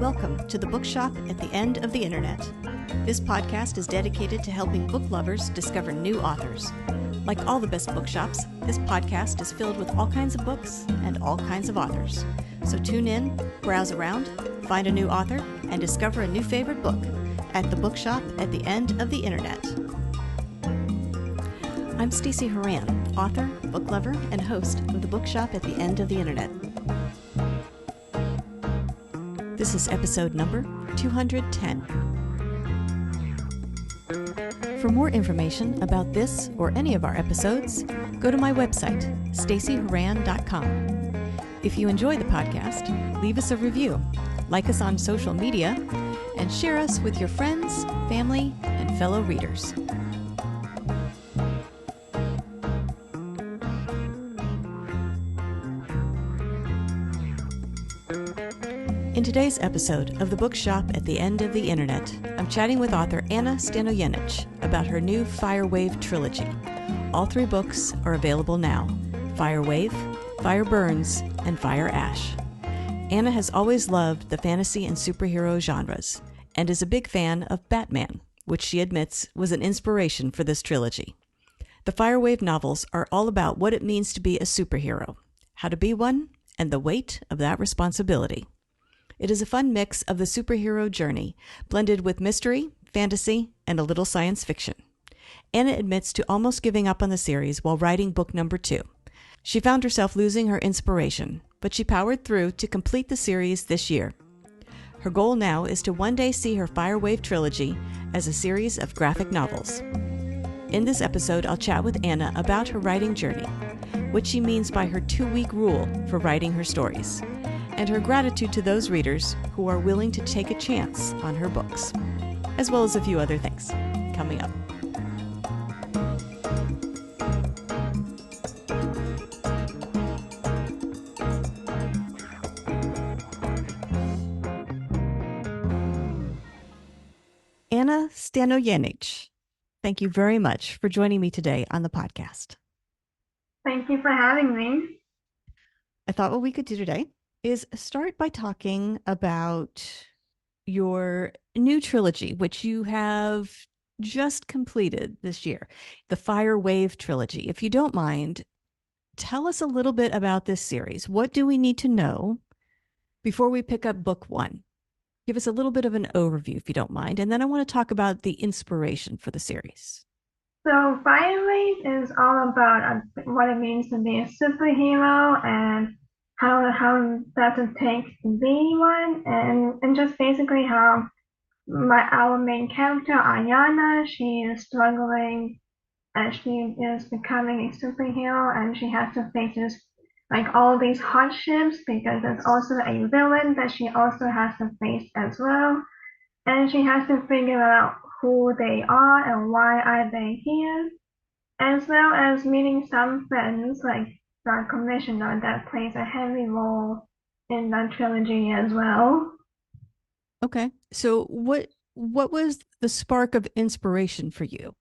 Welcome to the Bookshop at the End of the Internet. This podcast is dedicated to helping book lovers discover new authors. Like all the best bookshops, this podcast is filled with all kinds of books and all kinds of authors. So tune in, browse around, find a new author, and discover a new favorite book at the Bookshop at the End of the Internet. I'm Stacey Horan, author, book lover, and host of the Bookshop at the End of the Internet. This is episode number 210. For more information about this or any of our episodes, go to my website, staceyhoran.com. If you enjoy the podcast, leave us a review, like us on social media, and share us with your friends, family, and fellow readers. In today's episode of the Bookshop at the End of the Internet, I'm chatting with author Ana Stanojevic about her new Fire Wave trilogy. All three books are available now: Fire Wave, Fire Burns, and Fire Ash. Ana has always loved the fantasy and superhero genres and is a big fan of Batman, which she admits was an inspiration for this trilogy. The Fire Wave novels are all about what it means to be a superhero, how to be one, and the weight of that responsibility. It is a fun mix of the superhero journey, blended with mystery, fantasy, and a little science fiction. Ana admits to almost giving up on the series while writing book number 2. She found herself losing her inspiration, but she powered through to complete the series this year. Her goal now is to one day see her Fire Wave trilogy as a series of graphic novels. In this episode, I'll chat with Ana about her writing journey, what she means by her 2-week rule for writing her stories, and her gratitude to those readers who are willing to take a chance on her books, as well as a few other things coming up. Ana Stanojevic, thank you very much for joining me today on the podcast. Thank you for having me. I thought what we could do today is start by talking about your new trilogy, which you have just completed this year, the Fire Wave trilogy. If you don't mind, tell us a little bit about this series. What do we need to know before we pick up book 1? Give us a little bit of an overview, if you don't mind, and then I want to talk about the inspiration for the series. So Fire Wave is all about what it means to be a superhero and how does it take to be one, and just basically how our main character Ayana, she is struggling as she is becoming a superhero, and she has to face all these hardships because there's also a villain that she also has to face as well, and she has to figure out who they are and why are they here, as well as meeting some friends like the commissioner that plays a heavy role in that trilogy as well. Okay, so what was the spark of inspiration for you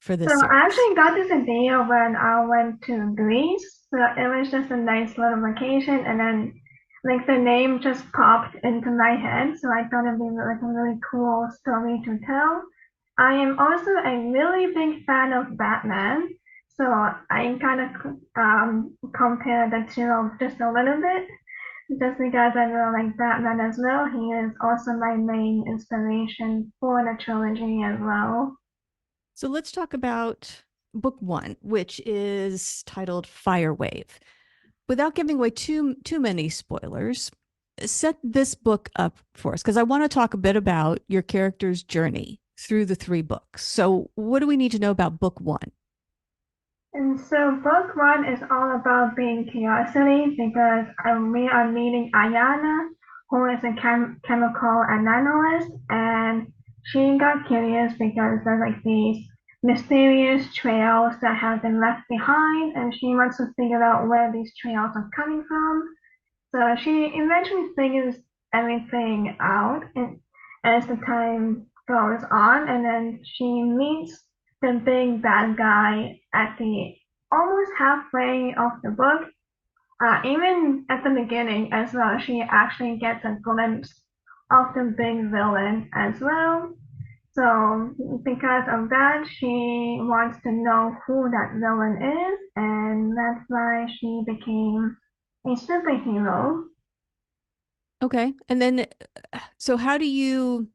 for this series? I actually got this idea when I went to Greece. So it was just a nice little vacation, and then the name just popped into my head. So I thought it'd be a really cool story to tell. I am also a really big fan of Batman. So I kind of compare the two just a little bit, just because I really like Batman as well. He is also my main inspiration for the trilogy as well. So let's talk about book 1, which is titled Fire Wave. Without giving away too many spoilers, set this book up for us, because I want to talk a bit about your character's journey through the 3 books. So what do we need to know about book 1? And so book 1 is all about being curiosity because we are meeting Ayana, who is a chemical analyst, and she got curious because there's these mysterious trails that have been left behind, and she wants to figure out where these trails are coming from. So she eventually figures everything out as the time goes on, and then she meets the big bad guy at the almost halfway of the book. Even at the beginning as well, she actually gets a glimpse of the big villain as well. So because of that, she wants to know who that villain is, and that's why she became a superhero. Okay. And then so how do you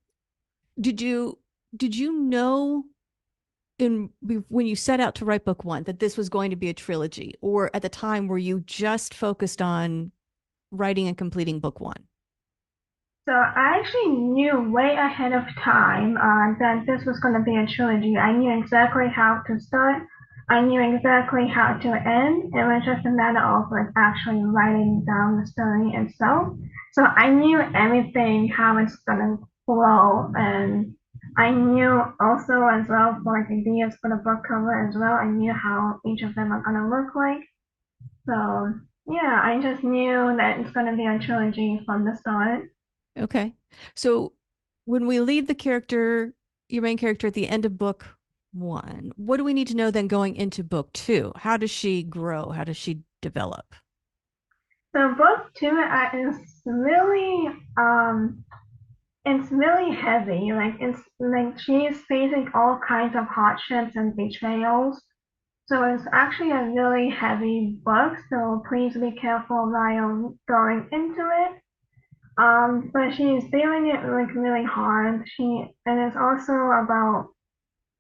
did you did you know when you set out to write book one that this was going to be a trilogy, or at the time were you just focused on writing and completing book one? So I actually knew way ahead of time that this was going to be a trilogy. I knew exactly how to start. I knew exactly how to end. It was just a matter of like actually writing down the story itself. So I knew everything, how it's gonna flow, and I knew also as well for like ideas for the book cover as well. I knew how each of them are gonna look like. So yeah, I just knew that it's gonna be a trilogy from the start. Okay. So when we leave the character, your main character at the end of book one, what do we need to know then going into book two? How does she grow? How does she develop? So book two is really it's really heavy. Like it's like she's facing all kinds of hardships and betrayals. So it's actually a really heavy book. So please be careful while going into it. But she's doing it like really hard. And it's also about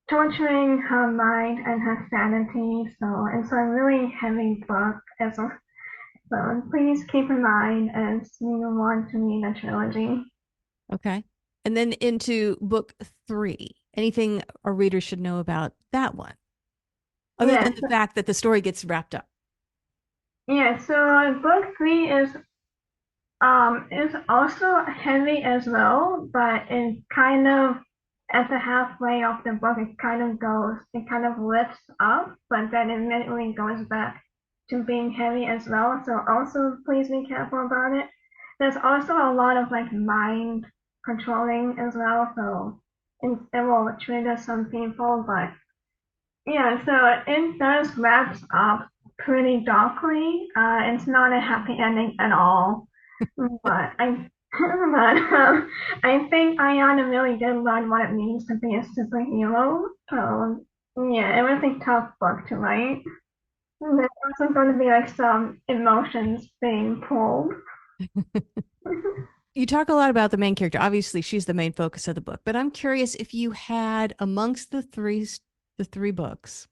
torturing her mind and her sanity. So it's a really heavy book as well. So please keep in mind as you want to read the trilogy. Okay. And then into book three, anything our readers should know about that one, other than Yes, the fact that the story gets wrapped up. yes. So book three is also heavy as well, but it kind of at the halfway of the book it kind of lifts up, but then immediately goes back to being heavy as well. So also please be careful about it. There's also a lot of like mind controlling as well, so it will trigger some people, but yeah, so it does wraps up pretty darkly. It's not a happy ending at all, but I think Ayana really did learn what it means to be a superhero. So yeah, it was a tough book to write. And there's also going to be like some emotions being pulled. You talk a lot about the main character. Obviously, she's the main focus of the book, but I'm curious if you had amongst the three books,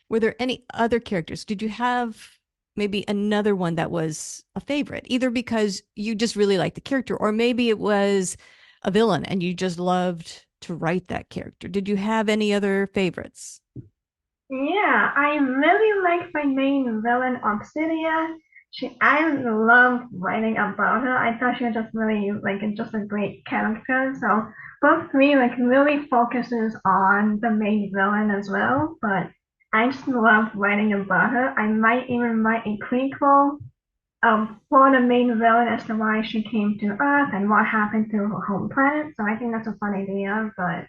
were there any other characters? Did you have maybe another one that was a favorite, either because you just really liked the character, or maybe it was a villain and you just loved to write that character? Did you have any other favorites? Yeah, I really like my main villain, Obsidia. I love writing about her. I thought she was just really like just a great character. So book three like really focuses on the main villain as well. But I just love writing about her. I might even write a prequel for the main villain as to why she came to Earth and what happened to her home planet. So I think that's a fun idea, but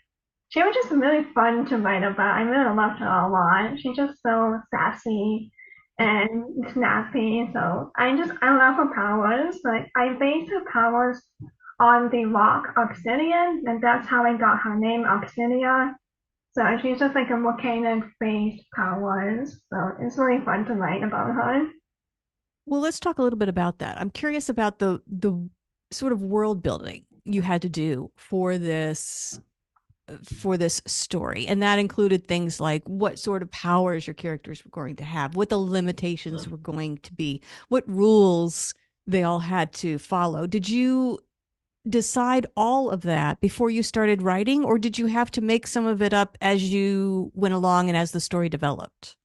she was just really fun to write about. I really loved her a lot. She's just so sassy and snappy. So I love her powers. Like I based her powers on the rock Obsidian, and that's how I got her name, Obsidia. So she's just like a volcanic based powers. So it's really fun to write about her. Well, let's talk a little bit about that. I'm curious about the sort of world building you had to do for this story. And that included things like what sort of powers your characters were going to have, what the limitations were going to be, what rules they all had to follow. Did you decide all of that before you started writing, or did you have to make some of it up as you went along and as the story developed?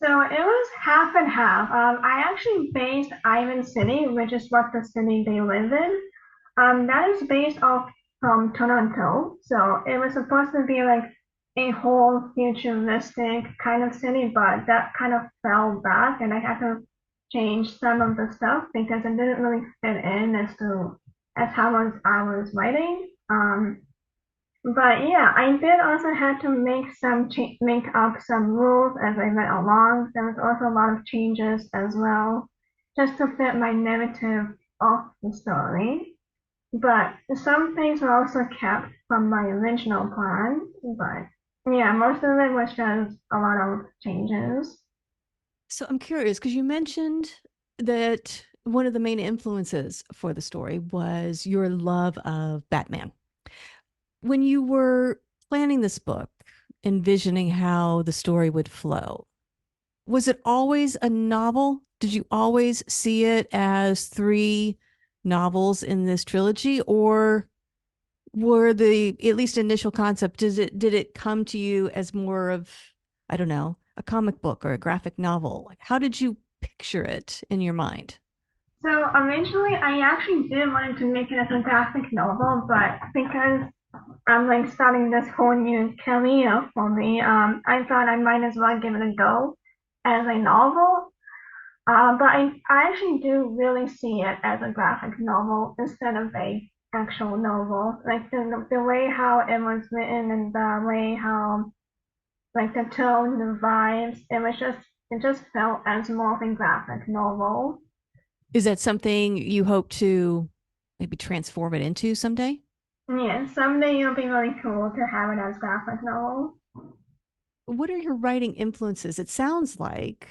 So it was half and half. I actually based Ivan City, which is what the city they live in. That is based off from Toronto. So it was supposed to be like a whole futuristic kind of city, but that kind of fell back, and I had to change some of the stuff because it didn't really fit in as how I was writing. But yeah, I did also have to make up some rules as I went along. There was also a lot of changes as well, just to fit my narrative of the story. but some things were also kept from my original plan. But yeah, most of it was just a lot of changes. So I'm curious because you mentioned that one of the main influences for the story was your love of Batman. When you were planning this book, envisioning how the story would flow, was it always a novel? Did you always see it as three novels in this trilogy, or were the at least initial concept did it come to you as more of, I don't know, a comic book or a graphic novel? Like, how did you picture it in your mind? So eventually, I actually did want to make it as a graphic novel, but because I'm like starting this whole new career for me, I thought I might as well give it a go as a novel. But I actually do really see it as a graphic novel instead of a actual novel. Like the way how it was written and the way how like the tone, the vibes, it just felt as more of a graphic novel. Is that something you hope to maybe transform it into someday? Yeah, someday it'll be really cool to have it as graphic novel. What are your writing influences? It sounds like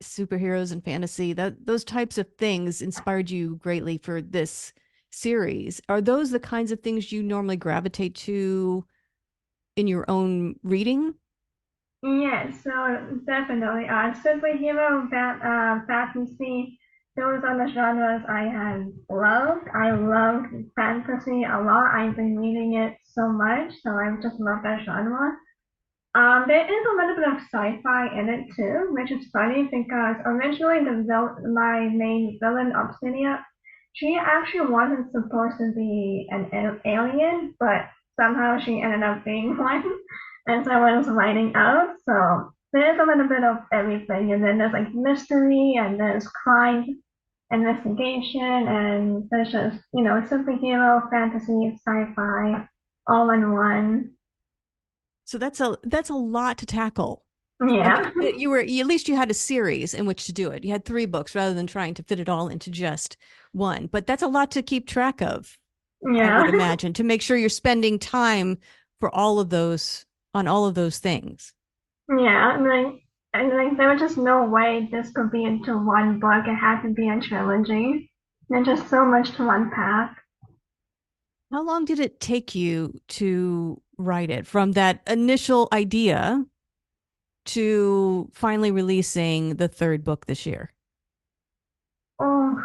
superheroes and fantasy, that those types of things inspired you greatly for this series. Are those the kinds of things you normally gravitate to in your own reading? Yeah, so definitely. Superhero, fantasy, those are the genres I have loved. I loved fantasy a lot. I've been reading it so much, so I just love that genre. There is a little bit of sci-fi in it too, which is funny because originally my main villain, Obsidian, she actually wasn't supposed to be an alien, but somehow she ended up being one. And so I was writing out. So there's a little bit of everything. And then there's like mystery and there's crime investigation and there's just, superhero, fantasy, sci-fi, all in one. So that's a lot to tackle. I mean, Yeah. at least you had a series in which to do it. You had three books rather than trying to fit it all into just one. But that's a lot to keep track of, I would Yeah. imagine, to make sure you're spending time for all of those on all of those things. Yeah. And there was just no way this could be into one book. It had to be a trilogy. There's just so much to unpack. How long did it take you to write it from that initial idea to finally releasing the third book this year? Oh,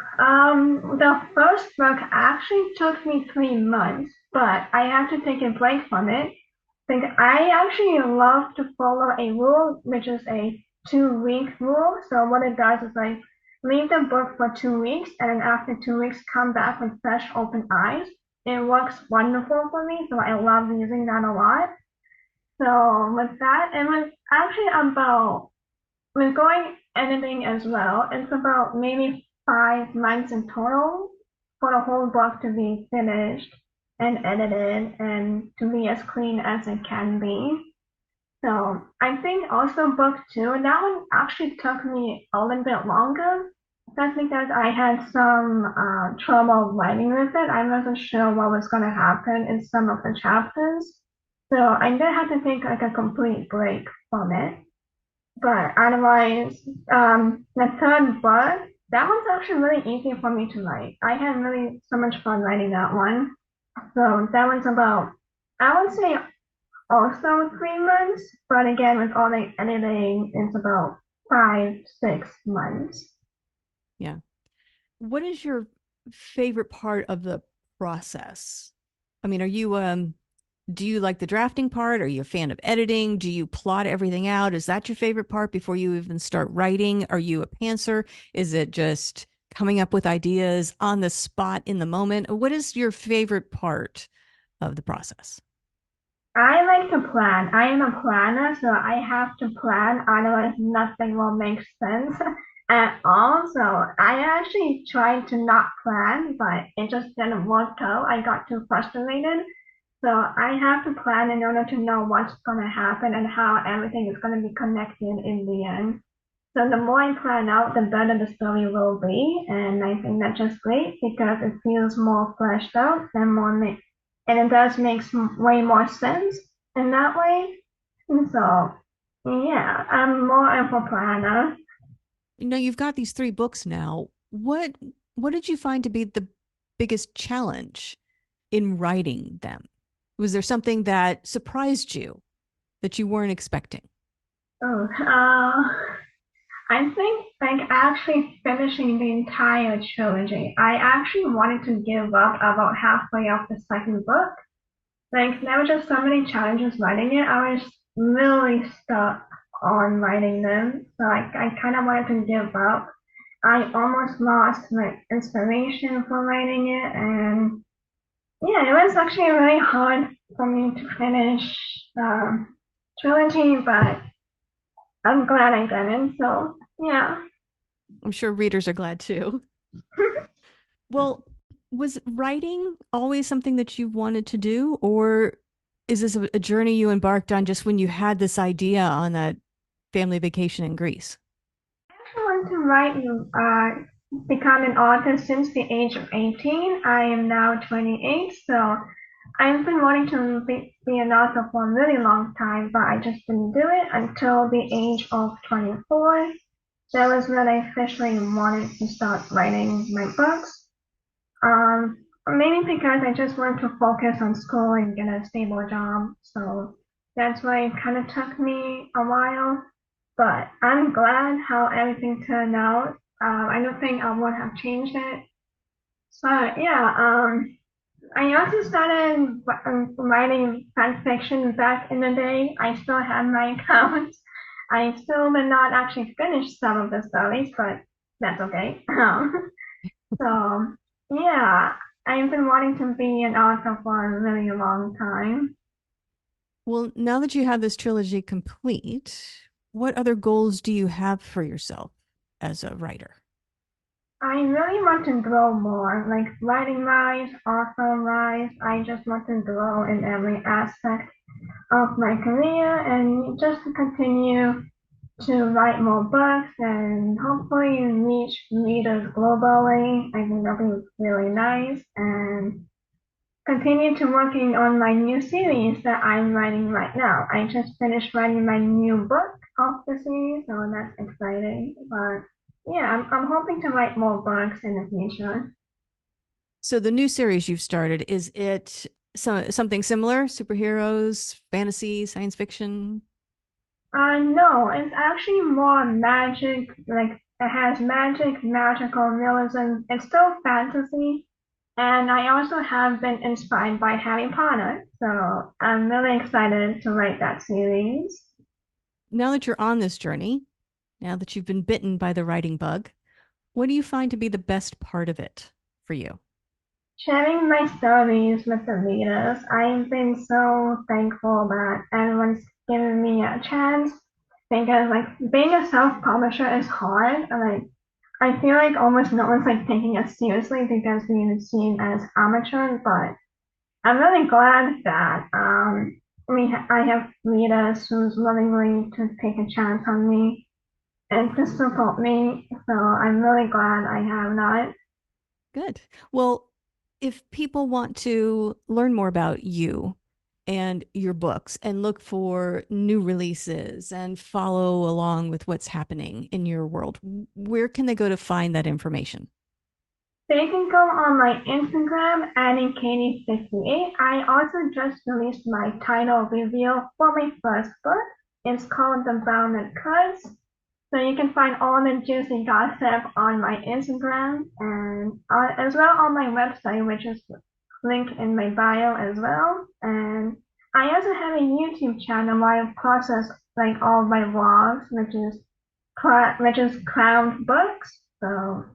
the first book actually took me 3 months, but I had to take a break from it. Like I actually love to follow a rule, which is a 2 week rule. So what it does is like leave the book for 2 weeks and then after 2 weeks come back with fresh open eyes. It works wonderful for me, so I love using that a lot. So with that, it was actually about with going editing as well, it's about maybe 5 months in total for the whole book to be finished and edited and to be as clean as it can be. So I think also book two, that one actually took me a little bit longer. That's because I had some trouble writing with it. I wasn't sure what was going to happen in some of the chapters. So I did have to take like a complete break from it. But otherwise, the third book, that one's actually really easy for me to write. I had really so much fun writing that one. So that one's about, I would say also 3 months, but again, with all the editing, it's about 5, 6 months. Yeah. What is your favorite part of the process? I mean, do you like the drafting part? Are you a fan of editing? Do you plot everything out? Is that your favorite part before you even start writing? Are you a pantser? Is it just coming up with ideas on the spot in the moment? What is your favorite part of the process? I like to plan. I am a planner, so I have to plan, otherwise nothing will make sense at all. So I actually tried to not plan, but it just didn't work out. I got too frustrated. So I have to plan in order to know what's going to happen and how everything is going to be connected in the end. So the more I plan out, the better the story will be, and I think that's just great because it feels more fleshed out and and it does make way more sense in that way. And so, yeah, I'm more of a planner. You've got these three books now. What did you find to be the biggest challenge in writing them? Was there something that surprised you that you weren't expecting? Oh, I think like actually finishing the entire trilogy. I actually wanted to give up about halfway of the second book. Like there were just so many challenges writing it. I was really stuck on writing them. So I kind of wanted to give up. I almost lost my inspiration for writing it, and yeah, it was actually really hard for me to finish the trilogy, but I'm glad I didn't. So yeah. I'm sure readers are glad too. Well, was writing always something that you wanted to do, or is this a journey you embarked on just when you had this idea on that family vacation in Greece? I want to write, become an author since the age of 18. I am now 28, so I've been wanting to be an author for a really long time, but I just didn't do it until the age of 24. That was when I officially wanted to start writing my books. Mainly because I just wanted to focus on school and get a stable job. So that's why it kind of took me a while. But I'm glad how everything turned out. I don't think I would have changed it. But yeah, I also started writing fan fiction back in the day. I still have my account. I still did not actually finish some of the stories, but that's okay. So yeah, I've been wanting to be an author for a really long time. Well, now that you have this trilogy complete, what other goals do you have for yourself as a writer? I really want to grow more, like writing wise, author wise. I just want to grow in every aspect of my career and just to continue to write more books and hopefully reach readers globally. I think that'll be really nice and continue to working on my new series that I'm writing right now. I just finished writing my new book of the series, so that's exciting. But yeah, I'm hoping to write more books in the future. So the new series you've started, is it something similar? Superheroes, fantasy, science fiction? No, it's actually more magic, like it has magic, magical realism. It's still fantasy, and I also have been inspired by Harry Potter, so I'm really excited to write that series. Now that you're on this journey, now that you've been bitten by the writing bug, what do you find to be the best part of it for you? Sharing my stories with the readers, I've been so thankful that everyone's given me a chance because like being a self-publisher is hard. Like I feel like almost no one's like taking us seriously because we are seen as amateurs, but I'm really glad that I have readers who's willingly to take a chance on me and to support me. So I'm really glad I have that. Good. Well, if people want to learn more about you and your books and look for new releases and follow along with what's happening in your world, where can they go to find that information? They can go on my Instagram, AnnieKatie58. I also just released my title reveal for my first book. It's called The Bounded Curse. So you can find all the juicy gossip on my Instagram and as well on my website, which is linked in my bio as well. And I also have a YouTube channel where I process like all my vlogs, which is Clown Books. So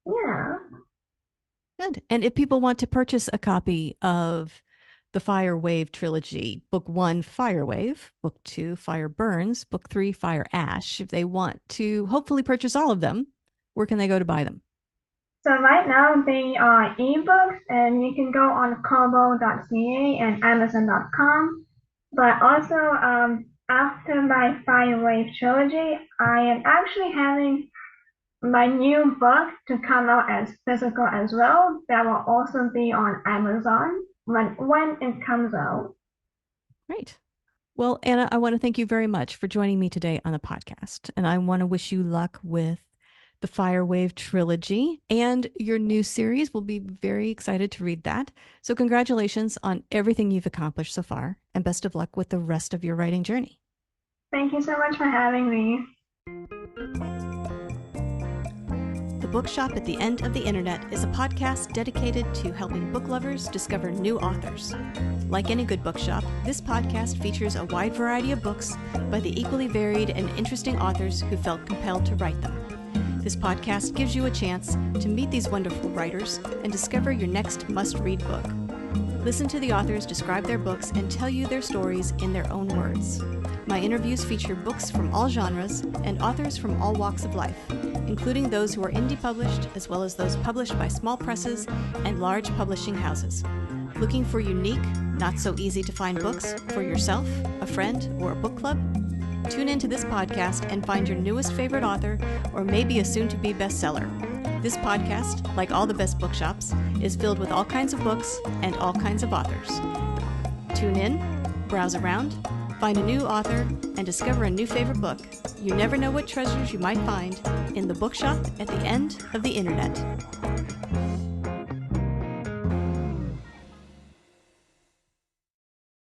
yeah. Good. And if people want to purchase a copy of the Fire Wave trilogy, book one, Fire Wave, book two, Fire Burns, book three, Fire Ash, if they want to hopefully purchase all of them, where can they go to buy them? So right now they are ebooks and you can go on kobo.ca and amazon.com. But also after my Fire Wave trilogy, I am actually having my new book to come out as physical as well. That will also be on Amazon when it comes out. Great. Well, Anna, I want to thank you very much for joining me today on the podcast. And I want to wish you luck with the Fire Wave trilogy and your new series. We'll be very excited to read that. So, congratulations on everything you've accomplished so far, and best of luck with the rest of your writing journey. Thank you so much for having me. The Bookshop at the End of the Internet is a podcast dedicated to helping book lovers discover new authors. Like any good bookshop, this podcast features a wide variety of books by the equally varied and interesting authors who felt compelled to write them. This podcast gives you a chance to meet these wonderful writers and discover your next must-read book. Listen to the authors describe their books and tell you their stories in their own words. My interviews feature books from all genres and authors from all walks of life, including those who are indie published as well as those published by small presses and large publishing houses. Looking for unique, not so easy to find books for yourself, a friend, or a book club? Tune into this podcast and find your newest favorite author or maybe a soon-to-be bestseller. This podcast, like all the best bookshops, is filled with all kinds of books and all kinds of authors. Tune in, browse around, find a new author, and discover a new favorite book. You never know what treasures you might find in the Bookshop at the End of the Internet.